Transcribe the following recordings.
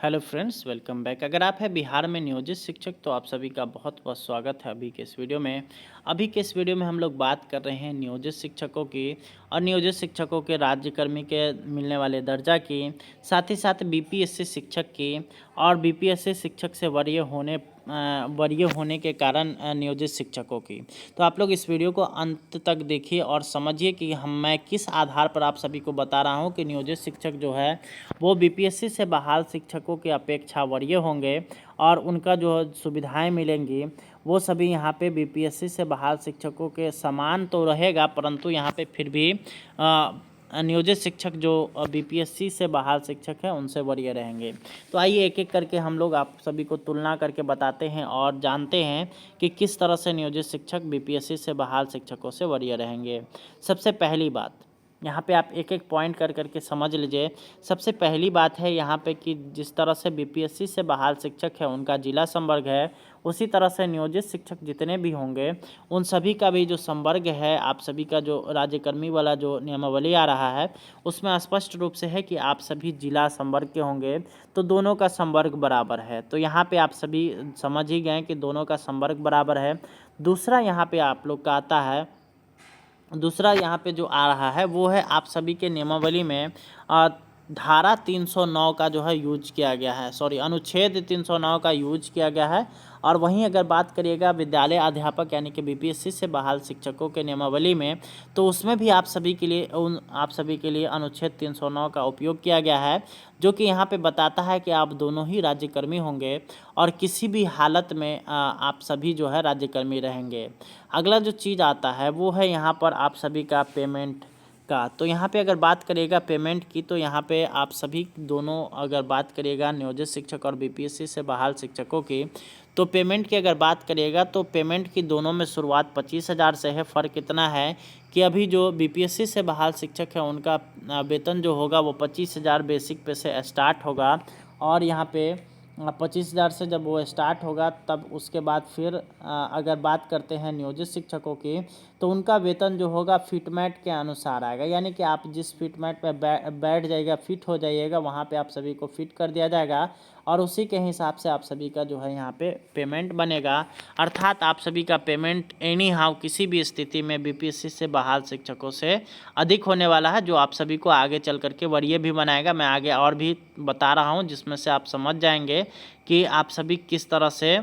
Hello friends, welcome back. अगर आप हैं बिहार में नियोजित शिक्षक तो आप सभी का बहुत बहुत स्वागत है अभी के इस वीडियो में हम लोग बात कर रहे हैं नियोजित शिक्षकों की और नियोजित शिक्षकों के राज्यकर्मी के मिलने वाले दर्जा की, साथ ही साथ बीपीएससी शिक्षक की और बीपीएससी शिक्षक से वरीय होने के कारण नियोजित शिक्षकों की। तो आप लोग इस वीडियो को अंत तक देखिए और समझिए कि मैं किस आधार पर आप सभी को बता रहा हूं कि नियोजित शिक्षक जो है वो बीपीएससी से बहाल शिक्षकों की अपेक्षा वरीय होंगे और उनका जो सुविधाएं मिलेंगी वो सभी यहाँ पे बीपीएससी से बहाल शिक्षकों के समान तो रहेगा, परंतु यहाँ पे फिर भी नियोजित शिक्षक जो बीपीएससी से बहाल शिक्षक हैं उनसे वरीय रहेंगे। तो आइए एक एक करके हम लोग आप सभी को तुलना करके बताते हैं और जानते हैं कि किस तरह से नियोजित शिक्षक बीपीएससी से बहाल शिक्षकों से वरीय रहेंगे। सबसे पहली बात, यहाँ पे आप एक एक पॉइंट कर करके समझ लीजिए। सबसे पहली बात है यहाँ पे कि जिस तरह से बीपीएससी से बहाल शिक्षक है उनका जिला संवर्ग है, उसी तरह से नियोजित शिक्षक जितने भी होंगे उन सभी का भी जो संवर्ग है, आप सभी का जो राज्यकर्मी वाला जो नियमावली आ रहा है उसमें स्पष्ट रूप से है कि आप सभी जिला संवर्ग के होंगे, तो दोनों का संवर्ग बराबर है। तो यहाँ पे आप सभी समझ ही गए कि दोनों का संवर्ग बराबर है। दूसरा यहाँ पे आप लोग का आता है, दूसरा यहाँ पे जो आ रहा है वो है आप सभी के नियमावली में धारा 309 का जो है यूज किया गया है, अनुच्छेद 309 का यूज किया गया है। और वहीं अगर बात करिएगा विद्यालय अध्यापक यानी कि बीपीएससी से बहाल शिक्षकों के नियमावली में, तो उसमें भी आप सभी के लिए अनुच्छेद 309 का उपयोग किया गया है, जो कि यहाँ पे बताता है कि आप दोनों ही राज्यकर्मी होंगे और किसी भी हालत में आप सभी जो है राज्यकर्मी रहेंगे। अगला जो चीज़ आता है वो है यहाँ पर आप सभी का पेमेंट का। तो यहाँ पे अगर बात करिएगा पेमेंट की, तो यहाँ पे आप सभी दोनों अगर बात करिएगा नियोजित शिक्षक और बीपीएससी से बहाल शिक्षकों की, तो पेमेंट की अगर बात करिएगा तो पेमेंट की दोनों में शुरुआत 25,000 से है। फ़र्क इतना है कि अभी जो बीपीएससी से बहाल शिक्षक है उनका वेतन जो होगा वो 25,000 बेसिक पे से स्टार्ट होगा और यहाँ पे 25,000 से जब वो स्टार्ट होगा तब उसके बाद फिर अगर बात करते हैं नियोजित शिक्षकों की, तो उनका वेतन जो होगा फिटमेट के अनुसार आएगा, यानी कि आप जिस फिटमेट पे बैठ जाइएगा, फिट हो जाइएगा, वहाँ पे आप सभी को फिट कर दिया जाएगा और उसी के हिसाब से आप सभी का जो है यहाँ पे पेमेंट बनेगा। अर्थात आप सभी का पेमेंट एनी हाउ किसी भी स्थिति में बीपीएससी से बहाल शिक्षकों से अधिक होने वाला है, जो आप सभी को आगे चल करके वरीय भी बनाएगा। मैं आगे और भी बता रहा हूँ जिसमें से आप समझ जाएंगे कि आप सभी किस तरह से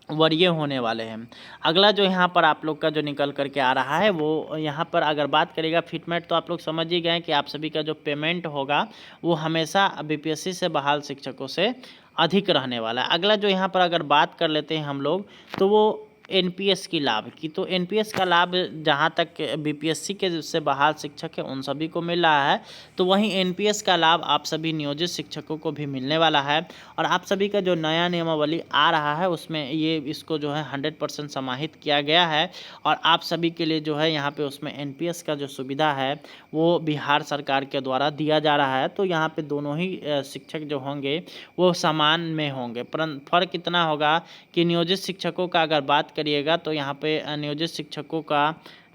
वरीय होने वाले हैं। अगला जो यहाँ पर आप लोग का जो निकल करके आ रहा है वो यहाँ पर अगर बात करेगा फिटमेट, तो आप लोग समझ ही गए कि आप सभी का जो पेमेंट होगा वो हमेशा बीपीएससी से बहाल शिक्षकों से अधिक रहने वाला है। अगला जो यहाँ पर अगर बात कर लेते हैं हम लोग, तो वो एनपीएस की लाभ की। तो एनपीएस का लाभ जहाँ तक बीपीएससी के से बहाल शिक्षक है उन सभी को मिल रहा है, तो वहीं एनपीएस का लाभ आप सभी नियोजित शिक्षकों को भी मिलने वाला है। और आप सभी का जो नया नियमावली आ रहा है उसमें ये इसको जो है 100% समाहित किया गया है और आप सभी के लिए जो है यहाँ पे उसमें एनपीएस का जो सुविधा है वो बिहार सरकार के द्वारा दिया जा रहा है। तो यहाँ पे दोनों ही शिक्षक जो होंगे वो समान में होंगे, परंतु फ़र्क इतना होगा कि नियोजित शिक्षकों का अगर बात करिएगा तो यहाँ पे नियोजित शिक्षकों का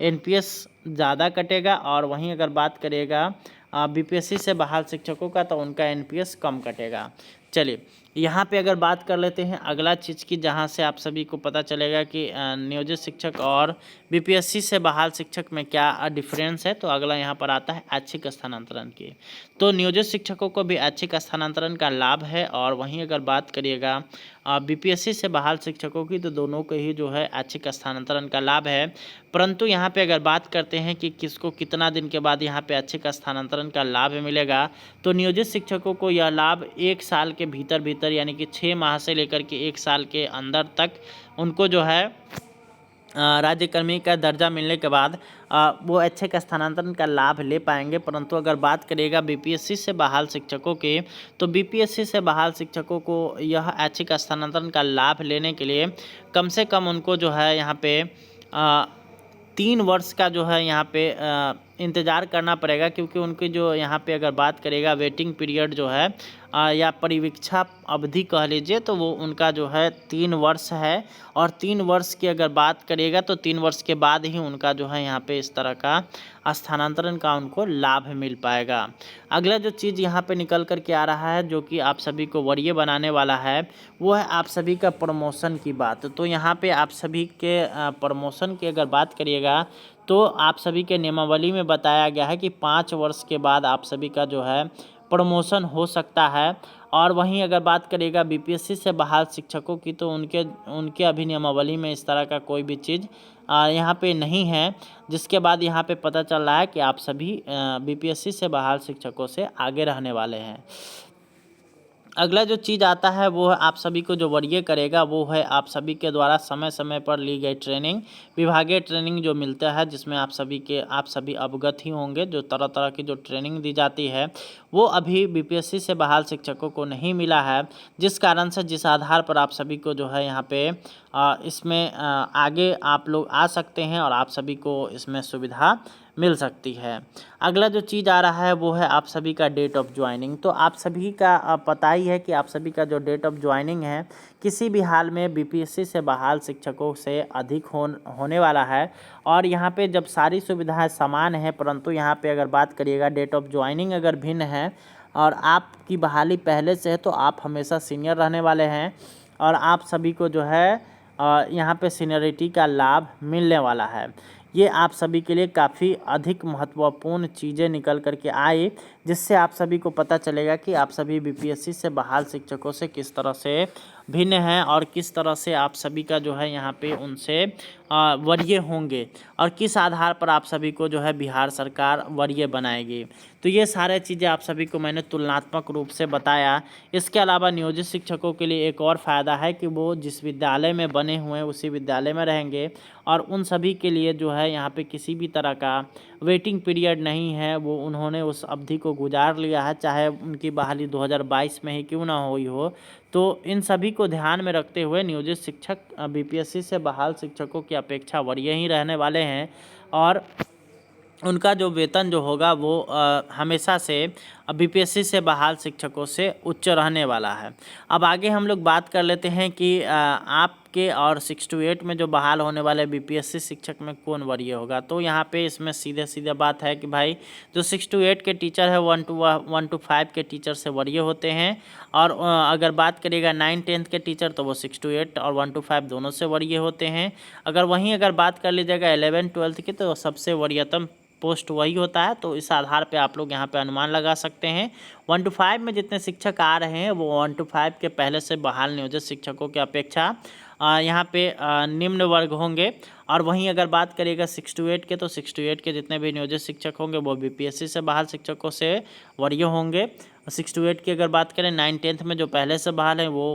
एनपीएस ज़्यादा कटेगा और वहीं अगर बात करिएगा बीपीएससी से बहाल शिक्षकों का तो उनका एनपीएस कम कटेगा। चलिए यहाँ पे अगर बात कर लेते हैं अगला चीज़ की, जहाँ से आप सभी को पता चलेगा कि नियोजित शिक्षक और बीपीएससी से बहाल शिक्षक में क्या डिफरेंस है। तो अगला यहाँ पर आता है ऐच्छिक स्थानांतरण की। तो नियोजित शिक्षकों को भी ऐच्छिक स्थानांतरण का लाभ है और वहीं अगर बात करिएगा बीपीएससी से बहाल शिक्षकों की, तो दोनों को ही जो है ऐच्छिक स्थानांतरण का लाभ है। परंतु यहाँ पे अगर बात करते हैं कि किसको कितना दिन के बाद यहाँ पे ऐच्छिक स्थानांतरण का लाभ मिलेगा, तो नियोजित शिक्षकों को यह लाभ 1 साल के भीतर यानी कि 6 माह से लेकर के 1 साल के अंदर तक उनको जो है राज्यकर्मी का दर्जा मिलने के बाद वो ऐच्छिक स्थानांतरण का लाभ ले पाएंगे। परंतु अगर बात करिएगा बीपीएससी से बहाल शिक्षकों की, तो बीपीएससी से बहाल शिक्षकों को यह ऐच्छिक स्थानांतरण का लाभ लेने के लिए कम से कम उनको जो है यहाँ पे 3 वर्ष का जो है यहाँ पे इंतज़ार करना पड़ेगा, क्योंकि उनकी जो यहाँ पे अगर बात करेगा वेटिंग पीरियड जो है या परिवीक्षा अवधि कह लीजिए, तो वो उनका जो है 3 वर्ष है। और 3 वर्ष की अगर बात करिएगा तो 3 वर्ष के बाद ही उनका जो है यहाँ पे इस तरह का स्थानांतरण का उनको लाभ मिल पाएगा। अगला जो चीज़ यहाँ पे निकल कर के आ रहा है, जो कि आप सभी को वरीय बनाने वाला है, वो है आप सभी का प्रमोशन की बात। तो यहाँ पे आप सभी के प्रमोशन की अगर बात करिएगा तो आप सभी के नियमावली में बताया गया है कि 5 वर्ष के बाद आप सभी का जो है प्रमोशन हो सकता है। और वहीं अगर बात करिएगा बीपीएससी से बहाल शिक्षकों की, तो उनके उनके अभी नियमावली में इस तरह का कोई भी चीज़ यहाँ पे नहीं है, जिसके बाद यहाँ पे पता चल रहा है कि आप सभी बीपीएससी से बहाल शिक्षकों से आगे रहने वाले हैं। अगला जो चीज़ आता है वो है आप सभी को जो वरीय करेगा, वो है आप सभी के द्वारा समय समय पर ली गई ट्रेनिंग, विभागीय ट्रेनिंग जो मिलता है, जिसमें आप सभी अवगत ही होंगे। जो तरह तरह की जो ट्रेनिंग दी जाती है वो अभी बीपीएससी से बहाल शिक्षकों को नहीं मिला है, जिस कारण से जिस आधार पर आप सभी को जो है यहाँ पे इसमें आगे आप लोग आ सकते हैं और आप सभी को इसमें सुविधा मिल सकती है। अगला जो चीज़ आ रहा है वो है आप सभी का डेट ऑफ ज्वाइनिंग। तो आप सभी का पता ही है कि आप सभी का जो डेट ऑफ ज्वाइनिंग है किसी भी हाल में बीपीएससी से बहाल शिक्षकों से अधिक होने वाला है। और यहाँ पे जब सारी सुविधाएं समान हैं, परंतु यहाँ पे अगर बात करिएगा डेट ऑफ ज्वाइनिंग अगर भिन्न है और आपकी बहाली पहले से है, तो आप हमेशा सीनियर रहने वाले हैं और आप सभी को जो है यहाँ पे सीनियरिटी का लाभ मिलने वाला है। ये आप सभी के लिए काफ़ी अधिक महत्वपूर्ण चीज़ें निकल कर के आई, जिससे आप सभी को पता चलेगा कि आप सभी बीपीएससी से बहाल शिक्षकों से किस तरह से भिन्न हैं और किस तरह से आप सभी का जो है यहाँ पे उनसे वरीय होंगे और किस आधार पर आप सभी को जो है बिहार सरकार वरीय बनाएगी। तो ये सारे चीज़ें आप सभी को मैंने तुलनात्मक रूप से बताया। इसके अलावा नियोजित शिक्षकों के लिए एक और फ़ायदा है कि वो जिस विद्यालय में बने हुए हैं उसी विद्यालय में रहेंगे और उन सभी के लिए जो है यहाँ पे किसी भी तरह का वेटिंग पीरियड नहीं है। वो उन्होंने उस अवधि को गुजार लिया है, चाहे उनकी बहाली 2022 में ही क्यों ना हुई हो। तो इन सभी को ध्यान में रखते हुए नियोजित शिक्षक बीपीएससी से बहाल शिक्षकों की अपेक्षा वरीय ही रहने वाले हैं और उनका जो वेतन जो होगा वो हमेशा से बीपीएससी से बहाल शिक्षकों से उच्च रहने वाला है। अब आगे हम लोग बात कर लेते हैं कि आपके और 6 to 8 में जो बहाल होने वाले बीपीएससी शिक्षक में कौन वरीय होगा। तो यहाँ पे इसमें सीधे बात है कि भाई जो 6 to 8 के टीचर है 1 to 5 के टीचर से वरीय होते हैं। और अगर बात करिएगा 9-10 के टीचर तो वो 6 to 8 और 1 to 5 दोनों से वरीय होते हैं। अगर बात कर लीजिएगा 11-12 की, तो सबसे वरीयतम पोस्ट वही होता है। तो इस आधार पे आप लोग यहाँ पे अनुमान लगा सकते हैं। 1 to 5 में जितने शिक्षक आ रहे हैं वो 1 to 5 के पहले से बहाल नियोजित शिक्षकों की अपेक्षा यहाँ पे निम्न वर्ग होंगे। और वहीं अगर बात करिएगा 6 to 8 के, तो 6 to 8 के जितने भी नियोजित शिक्षक होंगे वो बीपीएससी से बहाल शिक्षकों से वरीय होंगे। 6 to 8 की अगर बात करें 9-10 में जो पहले से बहाल हैं वो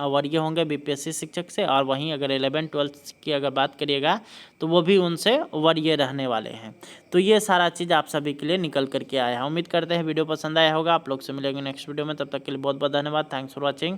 वरीय होंगे बीपीएससी शिक्षक से। और वहीं अगर 11-12 की अगर बात करिएगा तो वो भी उनसे वरीय रहने वाले हैं। तो ये सारा चीज़ आप सभी के लिए निकल करके आया है। उम्मीद करते हैं वीडियो पसंद आया होगा। आप लोग से मिलेंगे नेक्स्ट वीडियो में, तब तक के लिए बहुत बहुत धन्यवाद। Thanks for watching.